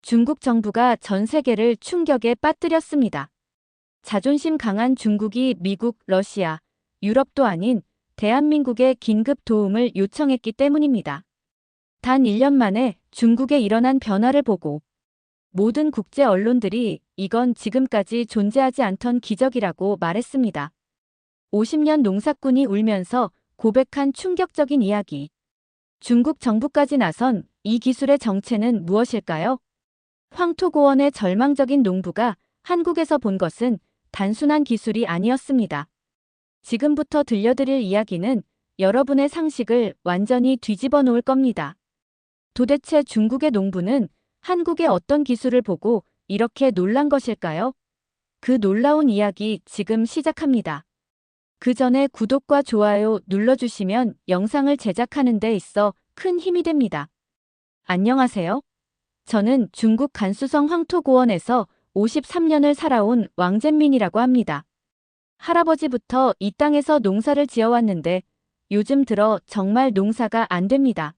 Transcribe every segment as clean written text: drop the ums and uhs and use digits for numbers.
중국 정부가 전 세계를 충격에 빠뜨렸습니다. 자존심 강한 중국이 미국, 러시아, 유럽도 아닌 대한민국에 긴급 도움을 요청했기 때문입니다. 단 1년 만에 중국에 일어난 변화를 보고 모든 국제 언론들이 이건 지금까지 존재하지 않던 기적이라고 말했습니다. 50년 농사꾼이 울면서 고백한 충격적인 이야기. 중국 정부까지 나선 이 기술의 정체는 무엇일까요? 황토고원의 절망적인 농부가 한국에서 본 것은 단순한 기술이 아니었습니다. 지금부터 들려드릴 이야기는 여러분의 상식을 완전히 뒤집어 놓을 겁니다. 도대체 중국의 농부는 한국의 어떤 기술을 보고 이렇게 놀란 것일까요? 그 놀라운 이야기 지금 시작합니다. 그 전에 구독과 좋아요 눌러주시면 영상을 제작하는 데 있어 큰 힘이 됩니다. 안녕하세요. 저는 중국 간수성 황토고원에서 53년을 살아온 왕젠민이라고 합니다. 할아버지부터 이 땅에서 농사를 지어왔는데 요즘 들어 정말 농사가 안 됩니다.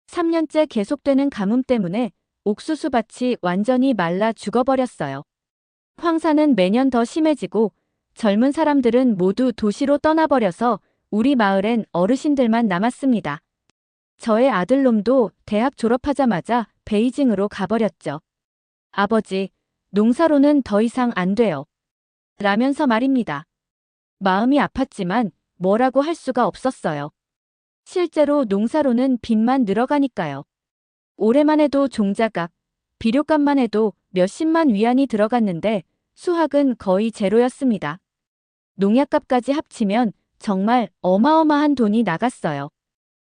3년째 계속되는 가뭄 때문에 옥수수밭이 완전히 말라 죽어버렸어요. 황사는 매년 더 심해지고 젊은 사람들은 모두 도시로 떠나버려서 우리 마을엔 어르신들만 남았습니다. 저의 아들놈도 대학 졸업하자마자 베이징으로 가버렸죠. 아버지, 농사로는 더 이상 안 돼요. 라면서 말입니다. 마음이 아팠지만 뭐라고 할 수가 없었어요. 실제로 농사로는 빚만 늘어가니까요. 올해만 해도 종자값, 비료값만 해도 몇십만 위안이 들어갔는데 수확은 거의 제로였습니다. 농약값까지 합치면 정말 어마어마한 돈이 나갔어요.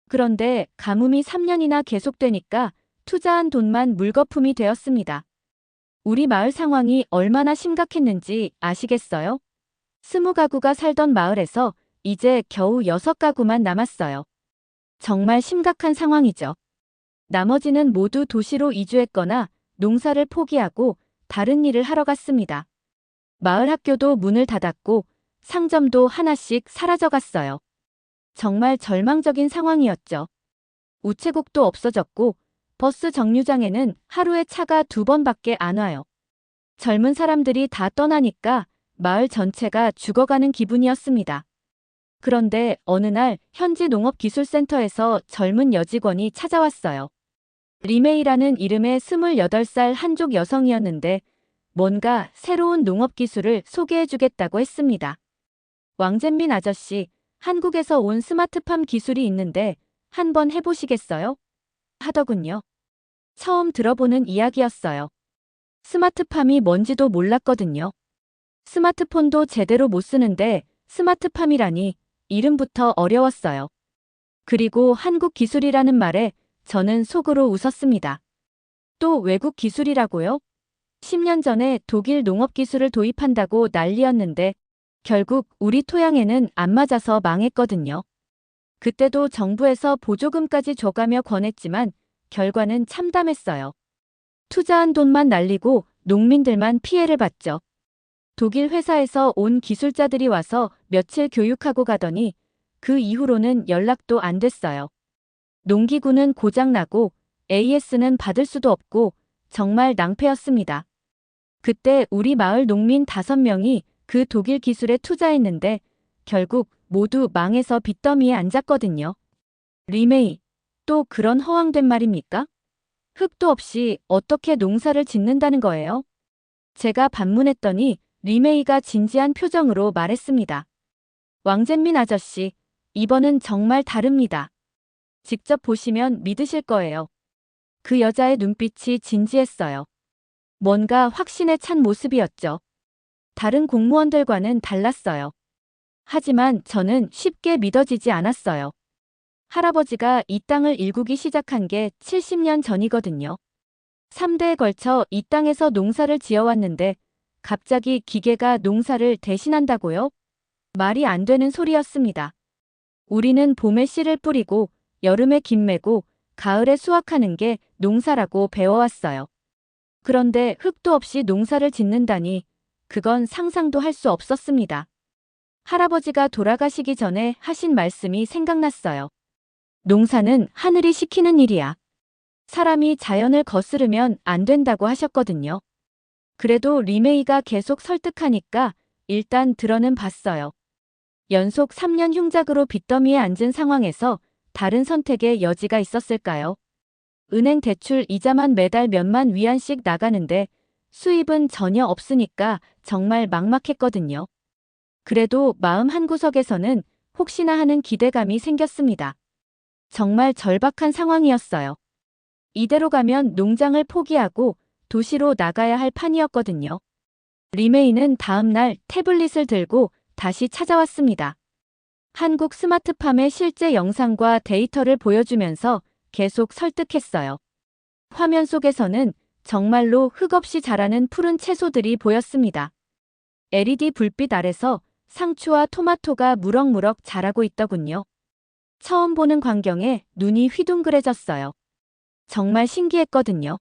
그런데 가뭄이 3년이나 계속되니까 투자한 돈만 물거품이 되었습니다. 우리 마을 상황이 얼마나 심각했는지 아시겠어요? 20가구가 살던 마을에서 이제 겨우 6가구만 남았어요. 정말 심각한 상황이죠. 나머지는 모두 도시로 이주했거나 농사를 포기하고 다른 일을 하러 갔습니다. 마을 학교도 문을 닫았고 상점도 하나씩 사라져갔어요. 정말 절망적인 상황이었죠. 우체국도 없어졌고 버스 정류장에는 하루에 차가 2번밖에 안 와요. 젊은 사람들이 다 떠나니까 마을 전체가 죽어가는 기분이었습니다. 그런데 어느 날 현지 농업기술센터에서 젊은 여직원이 찾아왔어요. 리메이라는 이름의 28살 한족 여성이었는데 뭔가 새로운 농업기술을 소개해주겠다고 했습니다. 왕젠민 아저씨, 한국에서 온 스마트팜 기술이 있는데 한번 해보시겠어요? 하더군요. 처음 들어보는 이야기였어요. 스마트팜이 뭔지도 몰랐거든요. 스마트폰도 제대로 못 쓰는데 스마트팜이라니 이름부터 어려웠어요. 그리고 한국 기술이라는 말에 저는 속으로 웃었습니다. 또 외국 기술이라고요? 10년 전에 독일 농업기술을 도입한다고 난리였는데 결국 우리 토양에는 안 맞아서 망했거든요. 그때도 정부에서 보조금까지 줘가며 권했지만 결과는 참담했어요. 투자한 돈만 날리고 농민들만 피해를 봤죠. 독일 회사에서 온 기술자들이 와서 며칠 교육하고 가더니 그 이후로는 연락도 안 됐어요. 농기구는 고장나고 AS는 받을 수도 없고 정말 낭패였습니다. 그때 우리 마을 농민 5명이 그 독일 기술에 투자했는데 결국 모두 망해서 빚더미에 앉았거든요. 리메이, 또 그런 허황된 말입니까? 흙도 없이 어떻게 농사를 짓는다는 거예요? 제가 반문했더니 리메이가 진지한 표정으로 말했습니다. 왕젠민 아저씨, 이번은 정말 다릅니다. 직접 보시면 믿으실 거예요. 그 여자의 눈빛이 진지했어요. 뭔가 확신에 찬 모습이었죠. 다른 공무원들과는 달랐어요. 하지만 저는 쉽게 믿어지지 않았어요. 할아버지가 이 땅을 일구기 시작한 게 70년 전이거든요. 3대에 걸쳐 이 땅에서 농사를 지어왔는데 갑자기 기계가 농사를 대신한다고요? 말이 안 되는 소리였습니다. 우리는 봄에 씨를 뿌리고 여름에 김 메고 가을에 수확하는 게 농사라고 배워왔어요. 그런데 흙도 없이 농사를 짓는다니 그건 상상도 할 수 없었습니다. 할아버지가 돌아가시기 전에 하신 말씀이 생각났어요. 농사는 하늘이 시키는 일이야. 사람이 자연을 거스르면 안 된다고 하셨거든요. 그래도 리메이가 계속 설득하니까 일단 들어는 봤어요. 연속 3년 흉작으로 빚더미에 앉은 상황에서 다른 선택의 여지가 있었을까요? 은행 대출 이자만 매달 몇만 위안씩 나가는데 수입은 전혀 없으니까 정말 막막했거든요. 그래도 마음 한구석에서는 혹시나 하는 기대감이 생겼습니다. 정말 절박한 상황이었어요. 이대로 가면 농장을 포기하고 도시로 나가야 할 판이었거든요. 리메이는 다음 날 태블릿을 들고 다시 찾아왔습니다. 한국 스마트팜의 실제 영상과 데이터를 보여주면서 계속 설득했어요. 화면 속에서는 정말로 흙없이 자라는 푸른 채소들이 보였습니다. LED 불빛 아래서 상추와 토마토가 무럭무럭 자라고 있더군요. 처음 보는 광경에 눈이 휘둥그레졌어요. 정말 신기했거든요.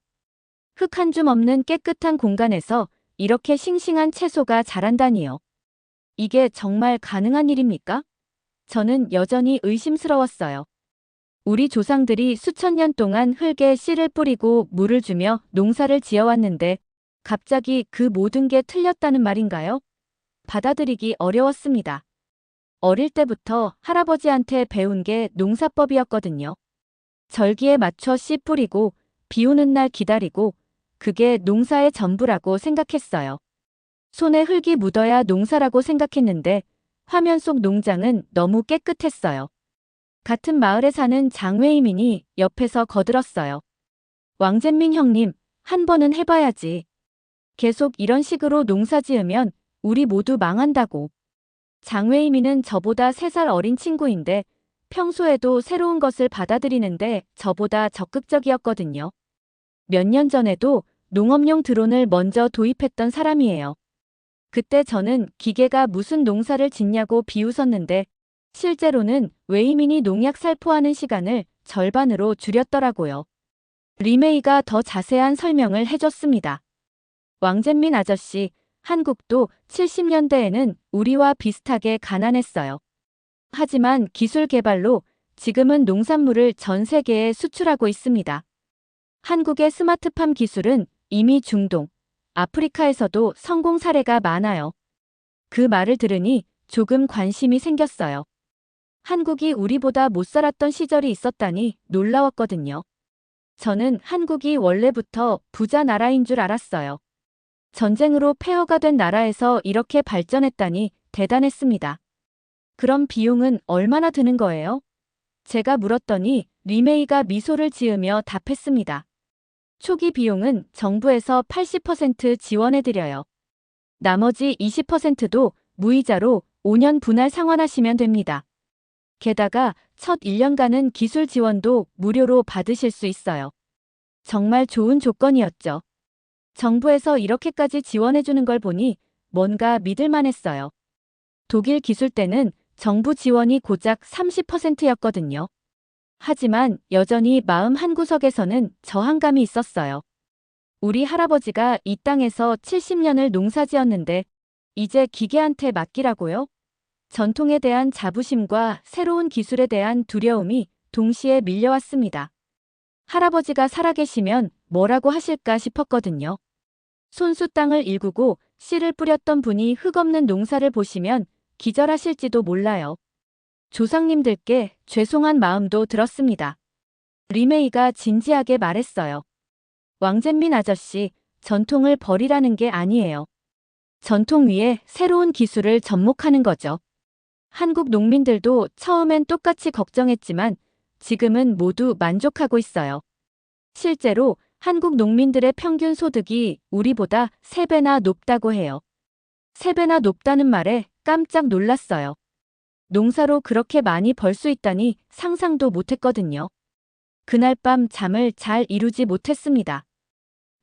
흙 한 줌 없는 깨끗한 공간에서 이렇게 싱싱한 채소가 자란다니요. 이게 정말 가능한 일입니까? 저는 여전히 의심스러웠어요. 우리 조상들이 수천 년 동안 흙에 씨를 뿌리고 물을 주며 농사를 지어왔는데 갑자기 그 모든 게 틀렸다는 말인가요? 받아들이기 어려웠습니다. 어릴 때부터 할아버지한테 배운 게 농사법이었거든요. 절기에 맞춰 씨 뿌리고 비 오는 날 기다리고 그게 농사의 전부라고 생각했어요. 손에 흙이 묻어야 농사라고 생각했는데 화면 속 농장은 너무 깨끗했어요. 같은 마을에 사는 장외이민이 옆에서 거들었어요. 왕잼민 형님, 한 번은 해봐야지. 계속 이런 식으로 농사 지으면 우리 모두 망한다고. 장외이민은 저보다 3살 어린 친구인데 평소에도 새로운 것을 받아들이는데 저보다 적극적이었거든요. 몇 년 전에도 농업용 드론을 먼저 도입했던 사람이에요. 그때 저는 기계가 무슨 농사를 짓냐고 비웃었는데 실제로는 외이민이 농약 살포하는 시간을 절반으로 줄였더라고요. 리메이가 더 자세한 설명을 해줬습니다. 왕잼민 아저씨, 한국도 70년대에는 우리와 비슷하게 가난했어요. 하지만 기술 개발로 지금은 농산물을 전 세계에 수출하고 있습니다. 한국의 스마트팜 기술은 이미 중동, 아프리카에서도 성공 사례가 많아요. 그 말을 들으니 조금 관심이 생겼어요. 한국이 우리보다 못 살았던 시절이 있었다니 놀라웠거든요. 저는 한국이 원래부터 부자 나라인 줄 알았어요. 전쟁으로 폐허가 된 나라에서 이렇게 발전했다니 대단했습니다. 그럼 비용은 얼마나 드는 거예요? 제가 물었더니 리메이가 미소를 지으며 답했습니다. 초기 비용은 정부에서 80% 지원해드려요. 나머지 20%도 무이자로 5년 분할 상환하시면 됩니다. 게다가 첫 1년간은 기술 지원도 무료로 받으실 수 있어요. 정말 좋은 조건이었죠. 정부에서 이렇게까지 지원해주는 걸 보니 뭔가 믿을만했어요. 독일 기술 때는 정부 지원이 고작 30%였거든요. 하지만 여전히 마음 한구석에서는 저항감이 있었어요. 우리 할아버지가 이 땅에서 70년을 농사지었는데 이제 기계한테 맡기라고요? 전통에 대한 자부심과 새로운 기술에 대한 두려움이 동시에 밀려왔습니다. 할아버지가 살아계시면 뭐라고 하실까 싶었거든요. 손수 땅을 일구고 씨를 뿌렸던 분이 흙없는 농사를 보시면 기절하실지도 몰라요. 조상님들께 죄송한 마음도 들었습니다. 리메이가 진지하게 말했어요. 왕잼민 아저씨, 전통을 버리라는 게 아니에요. 전통 위에 새로운 기술을 접목하는 거죠. 한국 농민들도 처음엔 똑같이 걱정했지만 지금은 모두 만족하고 있어요. 실제로 한국 농민들의 평균 소득이 우리보다 3배나 높다고 해요. 3배나 높다는 말에 깜짝 놀랐어요. 농사로 그렇게 많이 벌 수 있다니 상상도 못했거든요. 그날 밤 잠을 잘 이루지 못했습니다.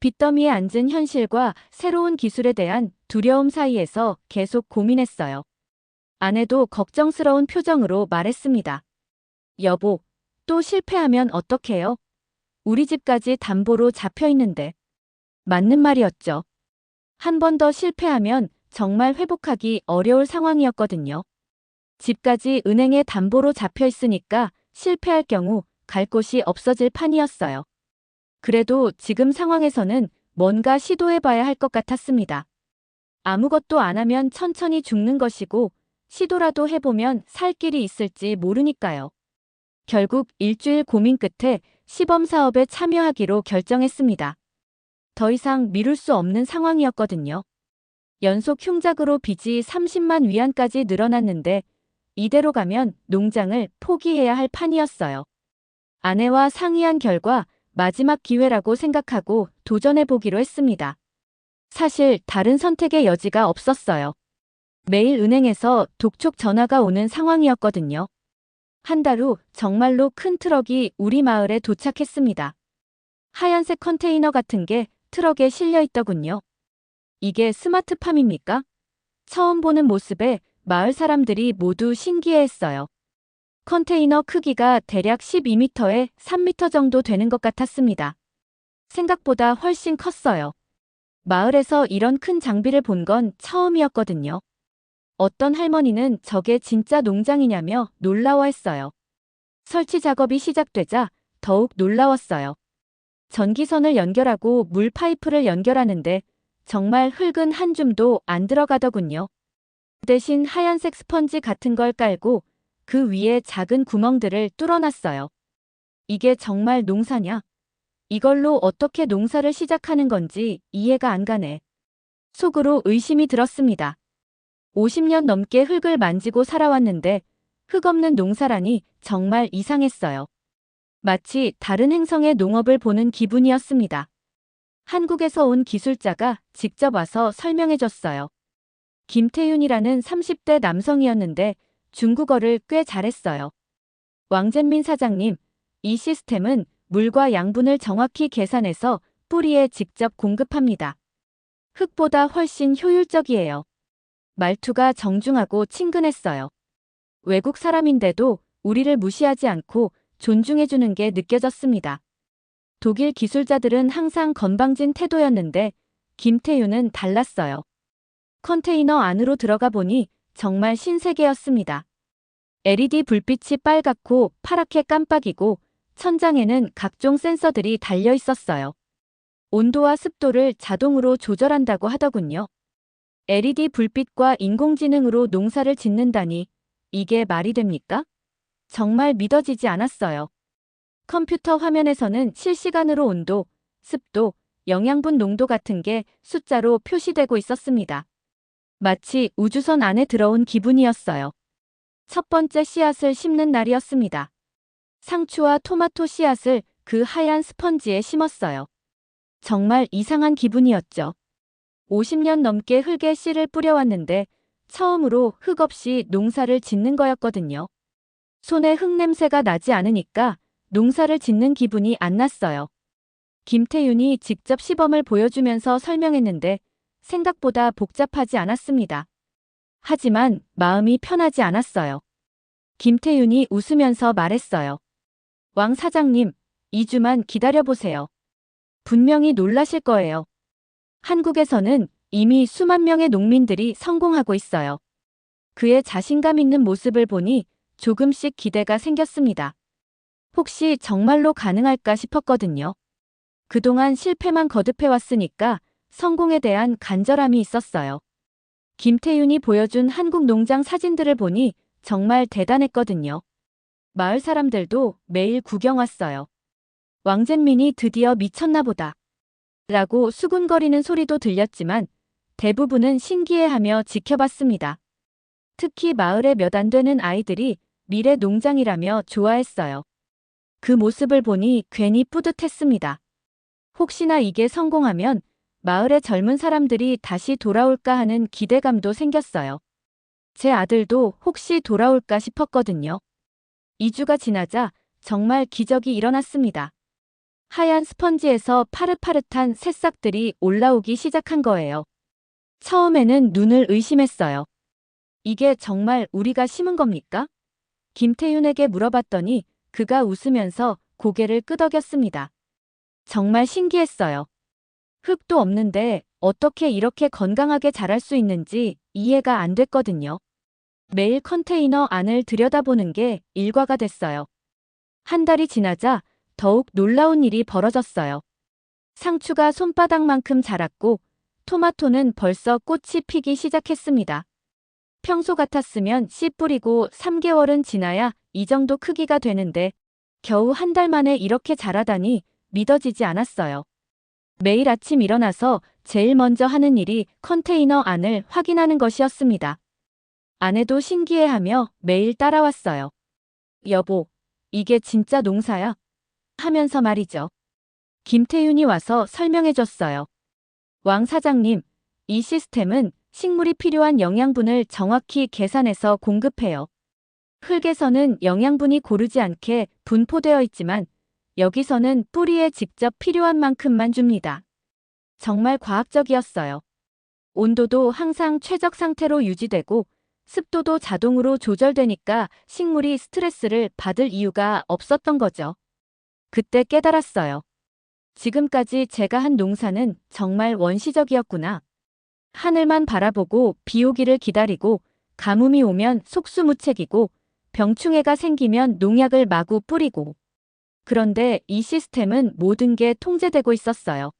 빚더미에 앉은 현실과 새로운 기술에 대한 두려움 사이에서 계속 고민했어요. 아내도 걱정스러운 표정으로 말했습니다. 여보, 또 실패하면 어떡해요? 우리 집까지 담보로 잡혀 있는데. 맞는 말이었죠. 한 번 더 실패하면 정말 회복하기 어려울 상황이었거든요. 집까지 은행에 담보로 잡혀 있으니까 실패할 경우 갈 곳이 없어질 판이었어요. 그래도 지금 상황에서는 뭔가 시도해봐야 할 것 같았습니다. 아무것도 안 하면 천천히 죽는 것이고 시도라도 해보면 살 길이 있을지 모르니까요. 결국 일주일 고민 끝에 시범 사업에 참여하기로 결정했습니다. 더 이상 미룰 수 없는 상황이었거든요. 연속 흉작으로 빚이 30만 위안까지 늘어났는데 이대로 가면 농장을 포기해야 할 판이었어요. 아내와 상의한 결과 마지막 기회라고 생각하고 도전해보기로 했습니다. 사실 다른 선택의 여지가 없었어요. 매일 은행에서 독촉 전화가 오는 상황이었거든요. 한 달 후 정말로 큰 트럭이 우리 마을에 도착했습니다. 하얀색 컨테이너 같은 게 트럭에 실려 있더군요. 이게 스마트팜입니까? 처음 보는 모습에 마을 사람들이 모두 신기해했어요. 컨테이너 크기가 대략 12m에 3m 정도 되는 것 같았습니다. 생각보다 훨씬 컸어요. 마을에서 이런 큰 장비를 본 건 처음이었거든요. 어떤 할머니는 저게 진짜 농장이냐며 놀라워했어요. 설치 작업이 시작되자 더욱 놀라웠어요. 전기선을 연결하고 물 파이프를 연결하는데 정말 흙은 한 줌도 안 들어가더군요. 대신 하얀색 스펀지 같은 걸 깔고 그 위에 작은 구멍들을 뚫어놨어요. 이게 정말 농사냐? 이걸로 어떻게 농사를 시작하는 건지 이해가 안 가네. 속으로 의심이 들었습니다. 50년 넘게 흙을 만지고 살아왔는데 흙 없는 농사라니 정말 이상했어요. 마치 다른 행성의 농업을 보는 기분이었습니다. 한국에서 온 기술자가 직접 와서 설명해줬어요. 김태윤이라는 30대 남성이었는데 중국어를 꽤 잘했어요. 왕젠민 사장님, 이 시스템은 물과 양분을 정확히 계산해서 뿌리에 직접 공급합니다. 흙보다 훨씬 효율적이에요. 말투가 정중하고 친근했어요. 외국 사람인데도 우리를 무시하지 않고 존중해주는 게 느껴졌습니다. 독일 기술자들은 항상 건방진 태도였는데 김태윤은 달랐어요. 컨테이너 안으로 들어가 보니 정말 신세계였습니다. LED 불빛이 빨갛고 파랗게 깜빡이고 천장에는 각종 센서들이 달려 있었어요. 온도와 습도를 자동으로 조절한다고 하더군요. LED 불빛과 인공지능으로 농사를 짓는다니 이게 말이 됩니까? 정말 믿어지지 않았어요. 컴퓨터 화면에서는 실시간으로 온도, 습도, 영양분 농도 같은 게 숫자로 표시되고 있었습니다. 마치 우주선 안에 들어온 기분이었어요. 첫 번째 씨앗을 심는 날이었습니다. 상추와 토마토 씨앗을 그 하얀 스펀지에 심었어요. 정말 이상한 기분이었죠. 50년 넘게 흙에 씨를 뿌려왔는데 처음으로 흙 없이 농사를 짓는 거였거든요. 손에 흙 냄새가 나지 않으니까 농사를 짓는 기분이 안 났어요. 김태윤이 직접 시범을 보여주면서 설명했는데 생각보다 복잡하지 않았습니다. 하지만 마음이 편하지 않았어요. 김태윤이 웃으면서 말했어요. 왕 사장님, 2주만 기다려보세요. 분명히 놀라실 거예요. 한국에서는 이미 수만 명의 농민들이 성공하고 있어요. 그의 자신감 있는 모습을 보니 조금씩 기대가 생겼습니다. 혹시 정말로 가능할까 싶었거든요. 그동안 실패만 거듭해왔으니까 성공에 대한 간절함이 있었어요. 김태윤이 보여준 한국 농장 사진들을 보니 정말 대단했거든요. 마을 사람들도 매일 구경 왔어요. 왕젠민이 드디어 미쳤나 보다. 라고 수군거리는 소리도 들렸지만 대부분은 신기해하며 지켜봤습니다. 특히 마을에 몇 안 되는 아이들이 미래 농장이라며 좋아했어요. 그 모습을 보니 괜히 뿌듯했습니다. 혹시나 이게 성공하면 마을의 젊은 사람들이 다시 돌아올까 하는 기대감도 생겼어요. 제 아들도 혹시 돌아올까 싶었거든요. 2주가 지나자 정말 기적이 일어났습니다. 하얀 스펀지에서 파릇파릇한 새싹들이 올라오기 시작한 거예요. 처음에는 눈을 의심했어요. 이게 정말 우리가 심은 겁니까? 김태윤에게 물어봤더니 그가 웃으면서 고개를 끄덕였습니다. 정말 신기했어요. 흙도 없는데 어떻게 이렇게 건강하게 자랄 수 있는지 이해가 안 됐거든요. 매일 컨테이너 안을 들여다보는 게 일과가 됐어요. 한 달이 지나자 더욱 놀라운 일이 벌어졌어요. 상추가 손바닥만큼 자랐고 토마토는 벌써 꽃이 피기 시작했습니다. 평소 같았으면 씨 뿌리고 3개월은 지나야 이 정도 크기가 되는데 겨우 한 달 만에 이렇게 자라다니 믿어지지 않았어요. 매일 아침 일어나서 제일 먼저 하는 일이 컨테이너 안을 확인하는 것이었습니다. 아내도 신기해하며 매일 따라왔어요. 여보, 이게 진짜 농사야? 하면서 말이죠. 김태윤이 와서 설명해줬어요. 왕 사장님, 이 시스템은 식물이 필요한 영양분을 정확히 계산해서 공급해요. 흙에서는 영양분이 고르지 않게 분포되어 있지만 여기서는 뿌리에 직접 필요한 만큼만 줍니다. 정말 과학적이었어요. 온도도 항상 최적 상태로 유지되고 습도도 자동으로 조절되니까 식물이 스트레스를 받을 이유가 없었던 거죠. 그때 깨달았어요. 지금까지 제가 한 농사는 정말 원시적이었구나. 하늘만 바라보고 비 오기를 기다리고 가뭄이 오면 속수무책이고 병충해가 생기면 농약을 마구 뿌리고. 그런데 이 시스템은 모든 게 통제되고 있었어요.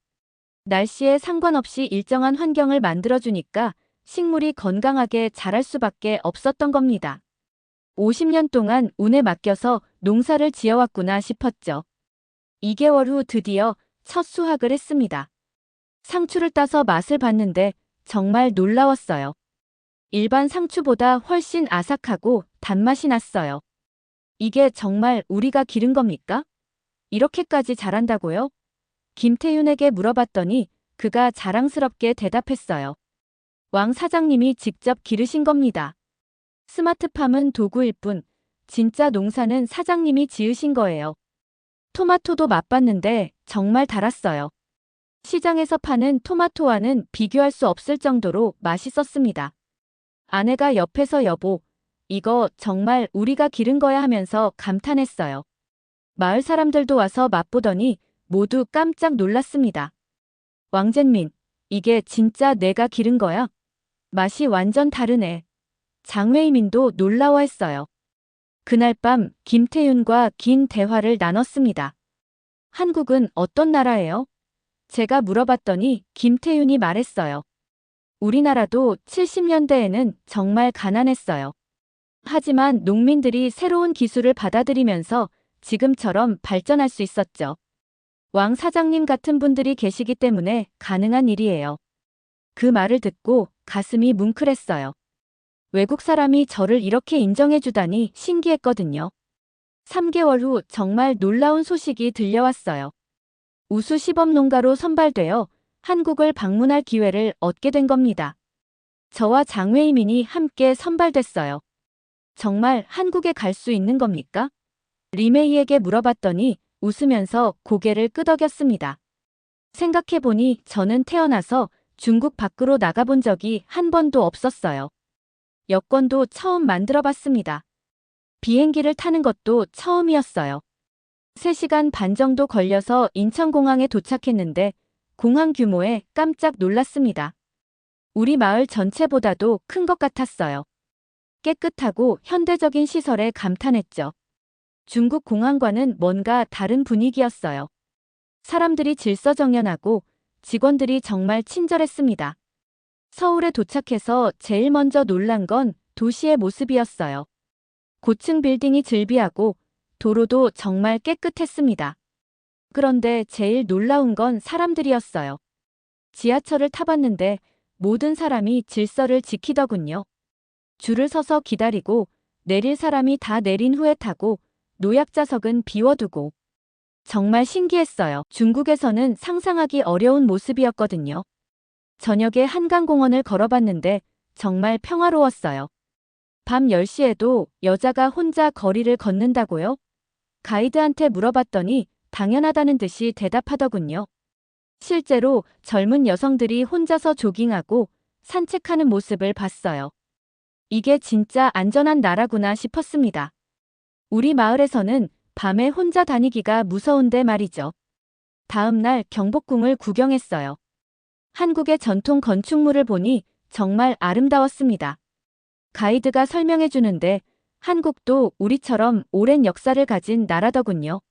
날씨에 상관없이 일정한 환경을 만들어주니까 식물이 건강하게 자랄 수밖에 없었던 겁니다. 50년 동안 운에 맡겨서 농사를 지어왔구나 싶었죠. 2개월 후 드디어 첫 수확을 했습니다. 상추를 따서 맛을 봤는데 정말 놀라웠어요. 일반 상추보다 훨씬 아삭하고 단맛이 났어요. 이게 정말 우리가 기른 겁니까? 이렇게까지 잘한다고요? 김태윤에게 물어봤더니 그가 자랑스럽게 대답했어요. 왕 사장님이 직접 기르신 겁니다. 스마트팜은 도구일 뿐 진짜 농사는 사장님이 지으신 거예요. 토마토도 맛봤는데 정말 달았어요. 시장에서 파는 토마토와는 비교할 수 없을 정도로 맛있었습니다. 아내가 옆에서 여보, 이거 정말 우리가 기른 거야 하면서 감탄했어요. 마을 사람들도 와서 맛보더니 모두 깜짝 놀랐습니다. 왕젠민, 이게 진짜 내가 기른 거야? 맛이 완전 다르네. 장외이민도 놀라워했어요. 그날 밤 김태윤과 긴 대화를 나눴습니다. 한국은 어떤 나라예요? 제가 물어봤더니 김태윤이 말했어요. 우리나라도 70년대에는 정말 가난했어요. 하지만 농민들이 새로운 기술을 받아들이면서 지금처럼 발전할 수 있었죠. 왕 사장님 같은 분들이 계시기 때문에 가능한 일이에요. 그 말을 듣고 가슴이 뭉클했어요. 외국 사람이 저를 이렇게 인정해주다니 신기했거든요. 3개월 후 정말 놀라운 소식이 들려왔어요. 우수 시범농가로 선발되어 한국을 방문할 기회를 얻게 된 겁니다. 저와 장외이민이 함께 선발됐어요. 정말 한국에 갈 수 있는 겁니까? 리메이에게 물어봤더니 웃으면서 고개를 끄덕였습니다. 생각해보니 저는 태어나서 중국 밖으로 나가본 적이 한 번도 없었어요. 여권도 처음 만들어봤습니다. 비행기를 타는 것도 처음이었어요. 3시간 반 정도 걸려서 인천공항에 도착했는데 공항 규모에 깜짝 놀랐습니다. 우리 마을 전체보다도 큰 것 같았어요. 깨끗하고 현대적인 시설에 감탄했죠. 중국 공항과는 뭔가 다른 분위기였어요. 사람들이 질서정연하고 직원들이 정말 친절했습니다. 서울에 도착해서 제일 먼저 놀란 건 도시의 모습이었어요. 고층 빌딩이 즐비하고 도로도 정말 깨끗했습니다. 그런데 제일 놀라운 건 사람들이었어요. 지하철을 타봤는데 모든 사람이 질서를 지키더군요. 줄을 서서 기다리고 내릴 사람이 다 내린 후에 타고 노약자석은 비워두고. 정말 신기했어요. 중국에서는 상상하기 어려운 모습이었거든요. 저녁에 한강공원을 걸어봤는데 정말 평화로웠어요. 밤 10시에도 여자가 혼자 거리를 걷는다고요? 가이드한테 물어봤더니 당연하다는 듯이 대답하더군요. 실제로 젊은 여성들이 혼자서 조깅하고 산책하는 모습을 봤어요. 이게 진짜 안전한 나라구나 싶었습니다. 우리 마을에서는 밤에 혼자 다니기가 무서운데 말이죠. 다음 날 경복궁을 구경했어요. 한국의 전통 건축물을 보니 정말 아름다웠습니다. 가이드가 설명해 주는데 한국도 우리처럼 오랜 역사를 가진 나라더군요.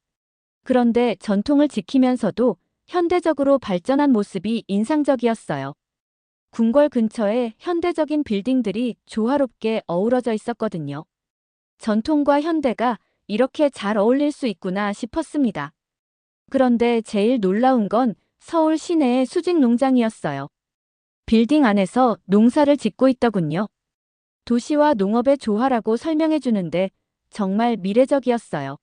그런데 전통을 지키면서도 현대적으로 발전한 모습이 인상적이었어요. 궁궐 근처에 현대적인 빌딩들이 조화롭게 어우러져 있었거든요. 전통과 현대가 이렇게 잘 어울릴 수 있구나 싶었습니다. 그런데 제일 놀라운 건 서울 시내의 수직 농장이었어요. 빌딩 안에서 농사를 짓고 있더군요. 도시와 농업의 조화라고 설명해 주는데 정말 미래적이었어요.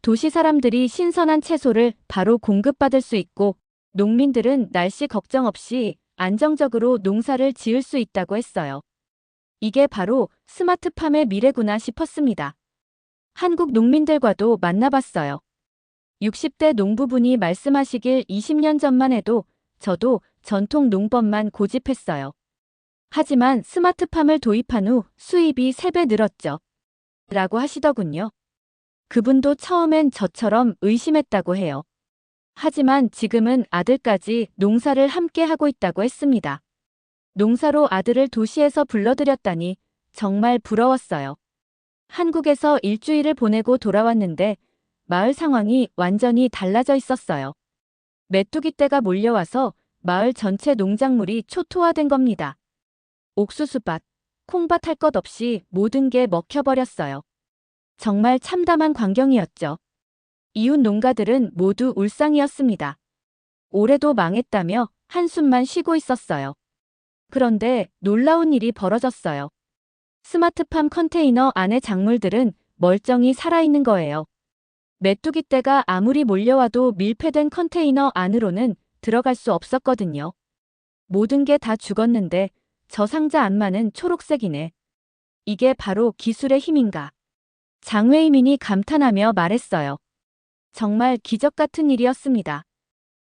도시 사람들이 신선한 채소를 바로 공급받을 수 있고 농민들은 날씨 걱정 없이 안정적으로 농사를 지을 수 있다고 했어요. 이게 바로 스마트팜의 미래구나 싶었습니다. 한국 농민들과도 만나봤어요. 60대 농부분이 말씀하시길 20년 전만 해도 저도 전통 농법만 고집했어요. 하지만 스마트팜을 도입한 후 수입이 3배 늘었죠. 라고 하시더군요. 그분도 처음엔 저처럼 의심했다고 해요. 하지만 지금은 아들까지 농사를 함께 하고 있다고 했습니다. 농사로 아들을 도시에서 불러들였다니 정말 부러웠어요. 한국에서 일주일을 보내고 돌아왔는데 마을 상황이 완전히 달라져 있었어요. 메뚜기 떼가 몰려와서 마을 전체 농작물이 초토화된 겁니다. 옥수수밭, 콩밭 할 것 없이 모든 게 먹혀버렸어요. 정말 참담한 광경이었죠. 이웃 농가들은 모두 울상이었습니다. 올해도 망했다며 한숨만 쉬고 있었어요. 그런데 놀라운 일이 벌어졌어요. 스마트팜 컨테이너 안의 작물들은 멀쩡히 살아있는 거예요. 메뚜기 떼가 아무리 몰려와도 밀폐된 컨테이너 안으로는 들어갈 수 없었거든요. 모든 게 다 죽었는데 저 상자 안만은 초록색이네. 이게 바로 기술의 힘인가. 장외이민이 감탄하며 말했어요. 정말 기적 같은 일이었습니다.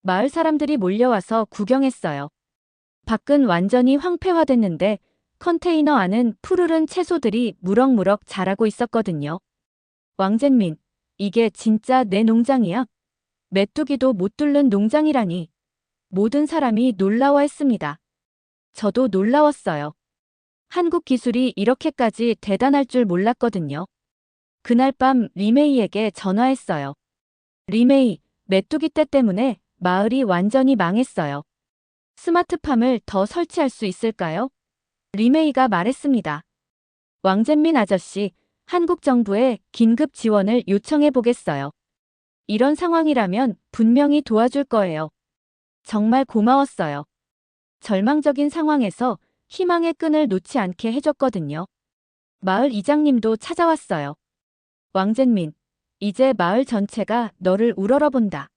마을 사람들이 몰려와서 구경했어요. 밖은 완전히 황폐화됐는데 컨테이너 안은 푸르른 채소들이 무럭무럭 자라고 있었거든요. 왕젠민, 이게 진짜 내 농장이야? 메뚜기도 못 뚫는 농장이라니. 모든 사람이 놀라워했습니다. 저도 놀라웠어요. 한국 기술이 이렇게까지 대단할 줄 몰랐거든요. 그날 밤 리메이에게 전화했어요. 리메이, 메뚜기 떼 때문에 마을이 완전히 망했어요. 스마트팜을 더 설치할 수 있을까요? 리메이가 말했습니다. 왕젠민 아저씨, 한국 정부에 긴급 지원을 요청해 보겠어요. 이런 상황이라면 분명히 도와줄 거예요. 정말 고마웠어요. 절망적인 상황에서 희망의 끈을 놓지 않게 해줬거든요. 마을 이장님도 찾아왔어요. 왕젠민, 이제 마을 전체가 너를 우러러본다.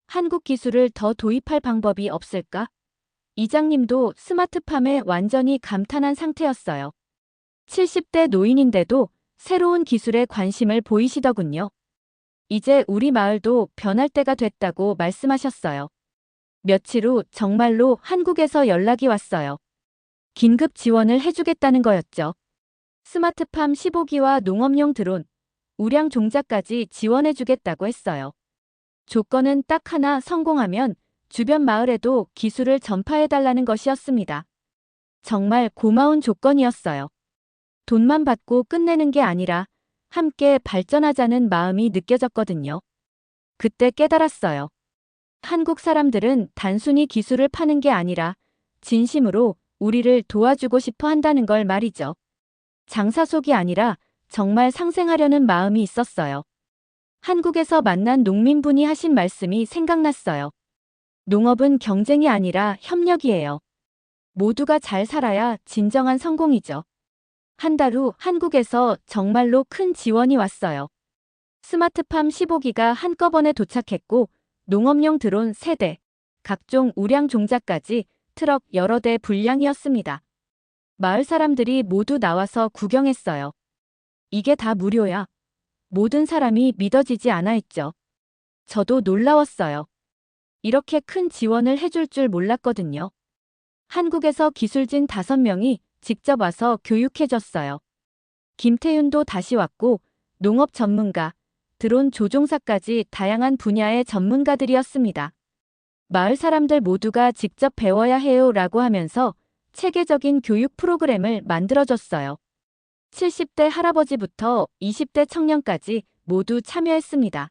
한국 기술을 더 도입할 방법이 없을까? 이장님도 스마트팜에 완전히 감탄한 상태였어요. 70대 노인인데도 새로운 기술에 관심을 보이시더군요. 이제 우리 마을도 변할 때가 됐다고 말씀하셨어요. 며칠 후 정말로 한국에서 연락이 왔어요. 긴급 지원을 해주겠다는 거였죠. 스마트팜 15기와 농업용 드론, 우량 종자까지 지원해주겠다고 했어요. 조건은 딱 하나, 성공하면 주변 마을에도 기술을 전파해달라는 것이었습니다. 정말 고마운 조건이었어요. 돈만 받고 끝내는 게 아니라 함께 발전하자는 마음이 느껴졌거든요. 그때 깨달았어요. 한국 사람들은 단순히 기술을 파는 게 아니라 진심으로 우리를 도와주고 싶어 한다는 걸 말이죠. 장사 속이 아니라 정말 상생하려는 마음이 있었어요. 한국에서 만난 농민분이 하신 말씀이 생각났어요. 농업은 경쟁이 아니라 협력이에요. 모두가 잘 살아야 진정한 성공이죠. 한 달 후 한국에서 정말로 큰 지원이 왔어요. 스마트팜 15기가 한꺼번에 도착했고 농업용 드론 3대, 각종 우량 종자까지 트럭 여러 대 분량이었습니다. 마을 사람들이 모두 나와서 구경했어요. 이게 다 무료야. 모든 사람이 믿어지지 않아 했죠. 저도 놀라웠어요. 이렇게 큰 지원을 해줄 줄 몰랐거든요. 한국에서 기술진 5명이 직접 와서 교육해줬어요. 김태윤도 다시 왔고 농업 전문가, 드론 조종사까지 다양한 분야의 전문가들이었습니다. 마을 사람들 모두가 직접 배워야 해요 라고 하면서 체계적인 교육 프로그램을 만들어줬어요. 70대 할아버지부터 20대 청년까지 모두 참여했습니다.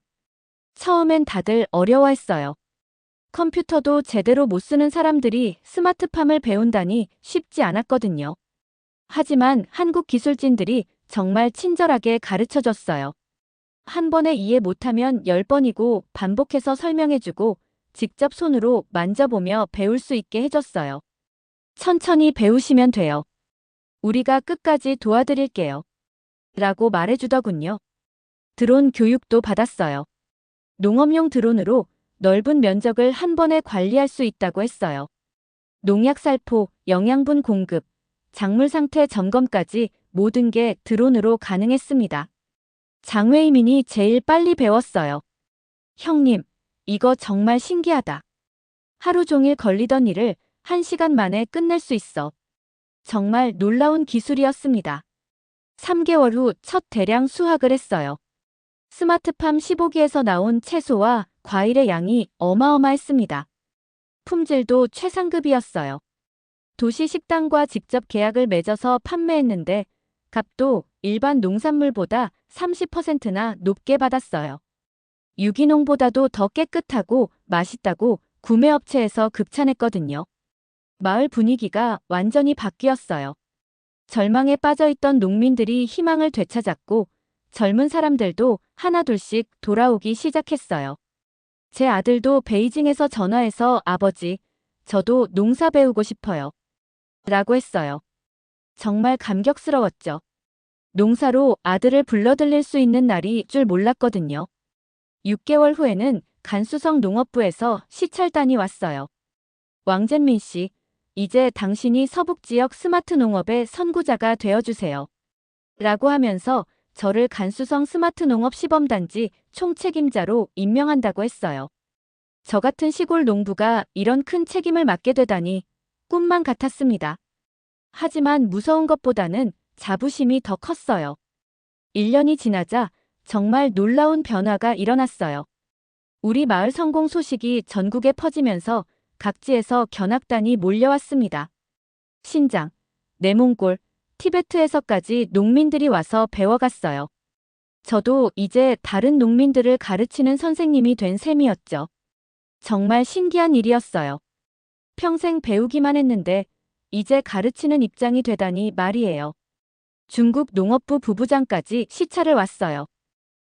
처음엔 다들 어려워했어요. 컴퓨터도 제대로 못 쓰는 사람들이 스마트팜을 배운다니 쉽지 않았거든요. 하지만 한국 기술진들이 정말 친절하게 가르쳐줬어요. 한 번에 이해 못하면 10번이고 반복해서 설명해주고 직접 손으로 만져보며 배울 수 있게 해줬어요. 천천히 배우시면 돼요. 우리가 끝까지 도와드릴게요. 라고 말해주더군요. 드론 교육도 받았어요. 농업용 드론으로 넓은 면적을 한 번에 관리할 수 있다고 했어요. 농약 살포, 영양분 공급, 작물 상태 점검까지 모든 게 드론으로 가능했습니다. 장외이민이 제일 빨리 배웠어요. 형님, 이거 정말 신기하다. 하루 종일 걸리던 일을 1시간 만에 끝낼 수 있어. 정말 놀라운 기술이었습니다. 3개월 후 첫 대량 수확을 했어요. 스마트팜 15기에서 나온 채소와 과일의 양이 어마어마했습니다. 품질도 최상급이었어요. 도시 식당과 직접 계약을 맺어서 판매했는데 값도 일반 농산물보다 30%나 높게 받았어요. 유기농보다도 더 깨끗하고 맛있다고 구매업체에서 극찬했거든요. 마을 분위기가 완전히 바뀌었어요. 절망에 빠져있던 농민들이 희망을 되찾았고 젊은 사람들도 하나둘씩 돌아오기 시작했어요. 제 아들도 베이징에서 전화해서 아버지, 저도 농사 배우고 싶어요. 라고 했어요. 정말 감격스러웠죠. 농사로 아들을 불러들일 수 있는 날이 줄 몰랐거든요. 6개월 후에는 간수성 농업부에서 시찰단이 왔어요. 왕젠민 씨, 이제 당신이 서북지역 스마트 농업의 선구자가 되어주세요. 라고 하면서 저를 간수성 스마트 농업 시범단지 총책임자로 임명한다고 했어요. 저 같은 시골 농부가 이런 큰 책임을 맡게 되다니 꿈만 같았습니다. 하지만 무서운 것보다는 자부심이 더 컸어요. 1년이 지나자 정말 놀라운 변화가 일어났어요. 우리 마을 성공 소식이 전국에 퍼지면서 각지에서 견학단이 몰려왔습니다. 신장, 내몽골, 티베트에서까지 농민들이 와서 배워갔어요. 저도 이제 다른 농민들을 가르치는 선생님이 된 셈이었죠. 정말 신기한 일이었어요. 평생 배우기만 했는데 이제 가르치는 입장이 되다니 말이에요. 중국 농업부 부부장까지 시찰을 왔어요.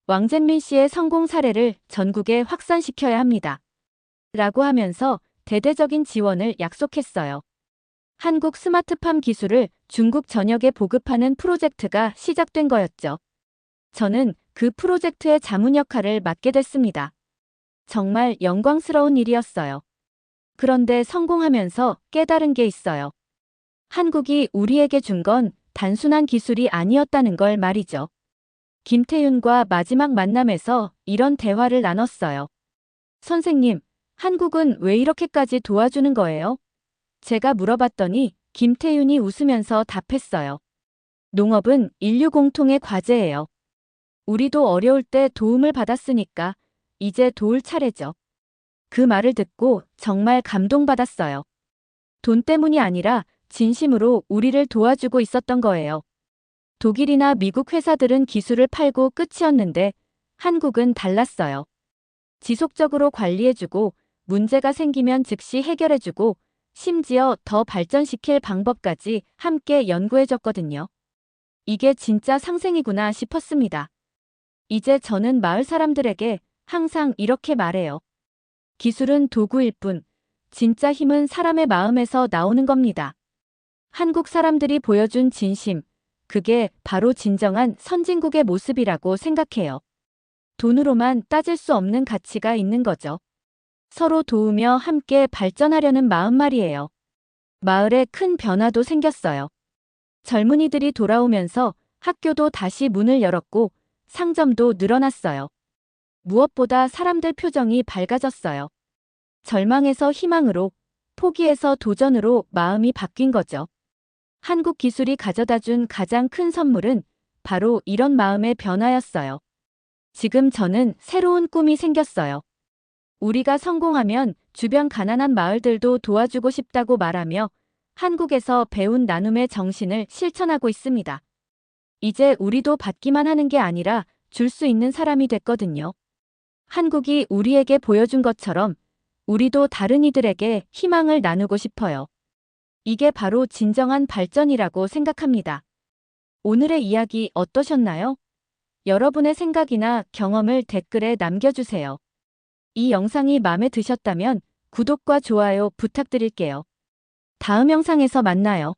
왕젠민 씨의 성공 사례를 전국에 확산시켜야 합니다. 라고 하면서 대대적인 지원을 약속했어요. 한국 스마트팜 기술을 중국 전역에 보급하는 프로젝트가 시작된 거였죠. 저는 그 프로젝트의 자문 역할을 맡게 됐습니다. 정말 영광스러운 일이었어요. 그런데 성공하면서 깨달은 게 있어요. 한국이 우리에게 준 건 단순한 기술이 아니었다는 걸 말이죠. 김태윤과 마지막 만남에서 이런 대화를 나눴어요. 선생님, 한국은 왜 이렇게까지 도와주는 거예요? 제가 물어봤더니 김태윤이 웃으면서 답했어요. 농업은 인류 공통의 과제예요. 우리도 어려울 때 도움을 받았으니까 이제 도울 차례죠. 그 말을 듣고 정말 감동받았어요. 돈 때문이 아니라 진심으로 우리를 도와주고 있었던 거예요. 독일이나 미국 회사들은 기술을 팔고 끝이었는데 한국은 달랐어요. 지속적으로 관리해주고 문제가 생기면 즉시 해결해주고 심지어 더 발전시킬 방법까지 함께 연구해줬거든요. 이게 진짜 상생이구나 싶었습니다. 이제 저는 마을 사람들에게 항상 이렇게 말해요. 기술은 도구일 뿐, 진짜 힘은 사람의 마음에서 나오는 겁니다. 한국 사람들이 보여준 진심, 그게 바로 진정한 선진국의 모습이라고 생각해요. 돈으로만 따질 수 없는 가치가 있는 거죠. 서로 도우며 함께 발전하려는 마음 말이에요. 마을에 큰 변화도 생겼어요. 젊은이들이 돌아오면서 학교도 다시 문을 열었고 상점도 늘어났어요. 무엇보다 사람들 표정이 밝아졌어요. 절망에서 희망으로, 포기에서 도전으로 마음이 바뀐 거죠. 한국 기술이 가져다준 가장 큰 선물은 바로 이런 마음의 변화였어요. 지금 저는 새로운 꿈이 생겼어요. 우리가 성공하면 주변 가난한 마을들도 도와주고 싶다고 말하며 한국에서 배운 나눔의 정신을 실천하고 있습니다. 이제 우리도 받기만 하는 게 아니라 줄 수 있는 사람이 됐거든요. 한국이 우리에게 보여준 것처럼 우리도 다른 이들에게 희망을 나누고 싶어요. 이게 바로 진정한 발전이라고 생각합니다. 오늘의 이야기 어떠셨나요? 여러분의 생각이나 경험을 댓글에 남겨주세요. 이 영상이 마음에 드셨다면 구독과 좋아요 부탁드릴게요. 다음 영상에서 만나요.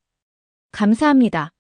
감사합니다.